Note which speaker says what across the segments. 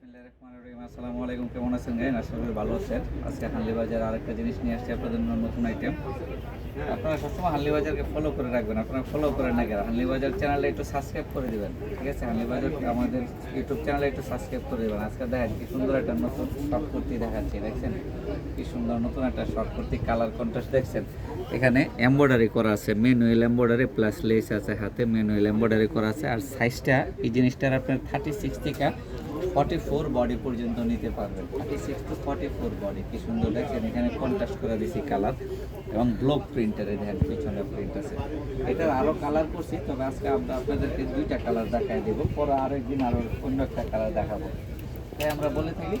Speaker 1: আসসালামু আলাইকুম, কেমন আছেন গাইন? আশা করি ভালো আছেন। আজকে হানলি বাজার আরেকটা জিনিস নিয়ে আসছি আপনাদের জন্য, নতুন আইটেম। আপনারা সবসময় হানলি বাজারকে ফলো করে রাখবেন। আপনারা ফলো করেন না কেন? হানলি বাজার চ্যানেলে একটু সাবস্ক্রাইব করে দিবেন, ঠিক আছে? হানলি বাজার আমাদের ইউটিউব চ্যানেলে একটু সাবস্ক্রাইব করে দেবেন। আজকে দেখেন কি সুন্দর একটা নতুন শর্ট কুর্তি দেখাচ্ছি, দেখছেন কি সুন্দর নতুন একটা শর্ট কুর্তি, কালার কন্ট্রাস্ট দেখছেন। এখানে এমব্রয়ডারি করা আছে, ম্যানুয়াল এমব্রয়ডারি প্লাস লেস আছে, হাতে ম্যানুয়াল এমব্রয়ডারি করা আছে। আর সাইজটা এই জিনিসটার আপনার 36 থেকে 44 বডি পর্যন্ত নিতে পারবেন। 36 to 44 বডি, কি সুন্দর দেখছেন। এখানে কন্ট্রাস্ট করে দিছি কালার এবং ব্লক প্রিন্টারে দেখেন পিছনে প্রিন্ট আছে। এটার আরও কালার করছি, তবে আজকে আমরা আপনাদেরকে দুইটা কালার দেখাই দেবো, পরে আরেকদিন আরও অন্য একটা কালার দেখাবো। তাই আমরা বলে থাকি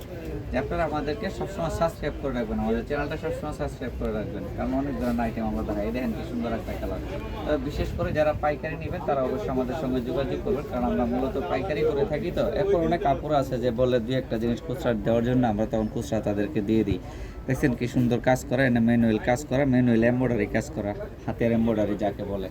Speaker 1: যে আপনারা আমাদেরকে সবসময় সাবস্ক্রাইব করে রাখবেন, আমাদের চ্যানেলটা সবসময় সাবস্ক্রাইব করে রাখবেন, কারণ অনেক ধরনের আইটেম আমরা দেখাই। দেখেন কি সুন্দর একটা কালার। তবে বিশেষ করে যারা পাইকারি নেবেন তারা অবশ্যই আমাদের সঙ্গে যোগাযোগ করবেন, কারণ আমরা মূলত পাইকারি করে থাকি। তো এখন অনেক কাপড় আছে যে বলে দুই একটা জিনিস খুচরা দেওয়ার জন্য আমরা তখন খুচরা তাদেরকে দিয়ে দিই। দেখছেন কি সুন্দর কাজ করা, এনে ম্যানুয়াল কাজ করা, ম্যানুয়াল এমব্রয়ডারি কাজ করা, হাতের এমব্রয়ডারি যাকে বলে।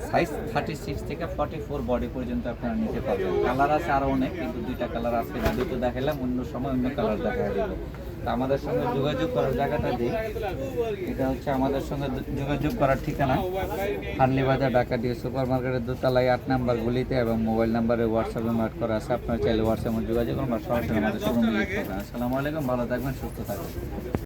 Speaker 1: সাইজ 36 থেকে 44 বডি পর্যন্ত আপনারা নিতে পারবেন। কালার আছে আরও অনেক, কিন্তু দুইটা কালার আছে, ভিডিওতে দেখালাম, অন্য সময় অন্য কালার দেখা দেবো। তা আমাদের সঙ্গে যোগাযোগ করার জায়গাটা দিই, এটা হচ্ছে আমাদের সঙ্গে যোগাযোগ করার ঠিকানা হানলি বাজার, ঢাকা ডি সুপার মার্কেটের দোতলায় 8 নাম্বার গলিতে, এবং মোবাইল নাম্বারে হোয়াটসঅ্যাপে ম্যাট করা আছে। আপনারা চাইলে হোয়াটসঅ্যাপে যোগাযোগ করুন বা সরাসরি আমাদের শোরুমে লিখতে পারেন। আসসালামু আলাইকুম, ভালো থাকবেন, সুস্থ থাকবেন।